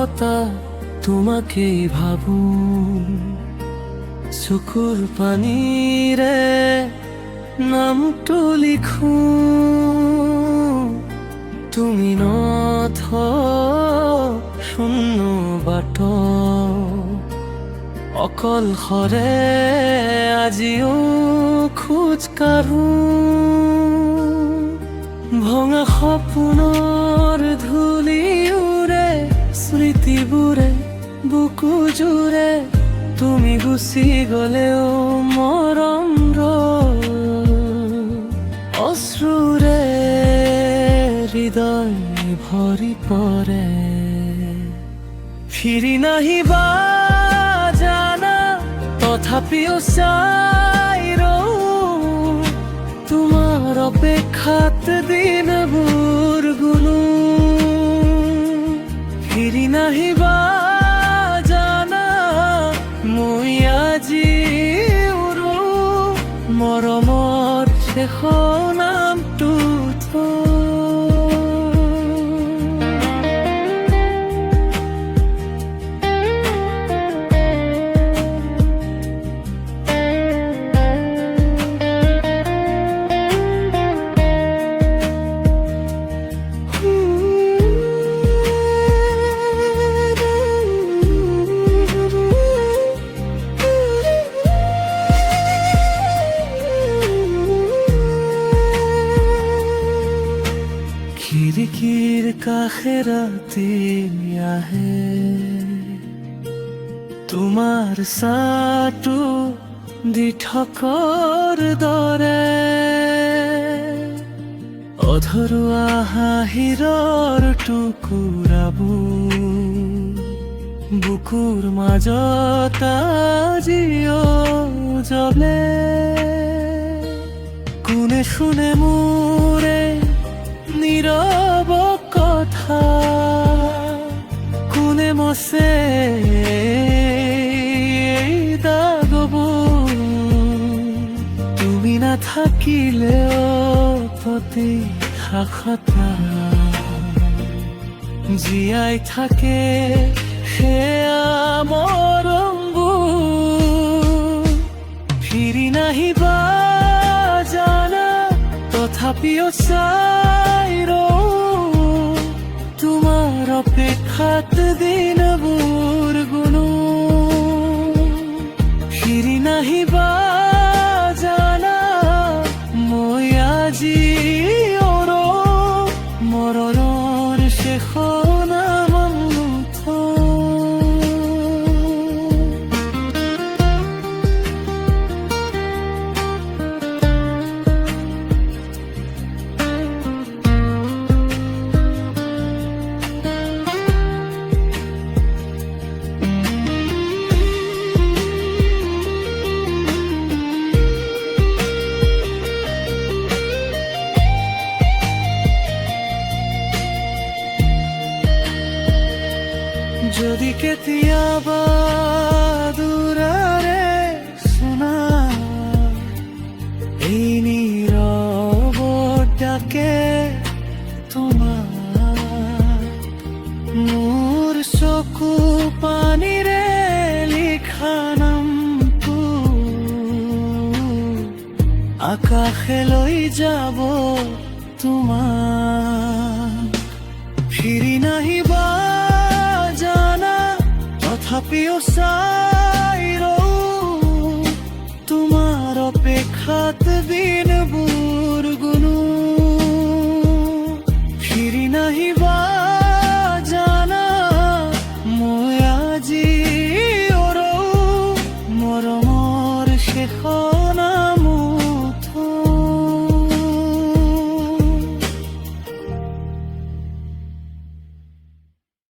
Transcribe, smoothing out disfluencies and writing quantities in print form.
সতা তোমাকেই ভাবো চকুৰ পানীৰে নামটো লিখো তুমি নথ শূন্য বাট অকলশৰে আজিও খোজ কাঢ়ো ভঙা সপোনৰ ধূলি উৰে স্মৃতিবোৰে বুকু জুৰে তুমি গুচি গলেও মৰম অশ্ৰুৰে হৃদয় ভৰি পৰে ফিৰি নাহিবা জানা তথাপিও চাই ৰওঁ তোমাৰ অপেক্ষাত দিনবোৰ গুনো ফিৰি নাহিবা জানা মই আজি উৰো মৰমৰ শেষ নামটো খিৰিকীৰ কাষে ৰাতি আহে তোমাৰ ছাটো দি থকাৰ দৰে অধৰুৱা হাঁহিৰৰ টুকুৰাবোৰ বুকুৰ মাজত আজিও জ্বলে কোনে শুনে মোৰে নীৰৱ কথা কোনে মছে দাগবোৰ তুমি নাথাকিলেও প্ৰতি সাক্ষতা জীয়াই থাকে সেয়া মৰমবোৰ ফিৰি নাহিবা জানা তথাপিও চাই ৰওঁ তোমাৰ অপেক্ষাত দিনবোৰ গুনো ফিৰি নাহিবা জানা মই আজি মৰণৰ শেষ নামটো যদি কেতিয়াবা দূৰৰে শুনা এই নীৰৱ ডাকে তোমাৰ মোৰ চকু পানীৰে লিখা নামটো আকাশে লৈ যাব তোমাৰ ফিৰি নাহিবা তথাপিও চাই ৰওঁ তোমাৰ অপেক্ষাত দিনবোৰ গুনো ফিৰি নাহিবা জানা মই আজি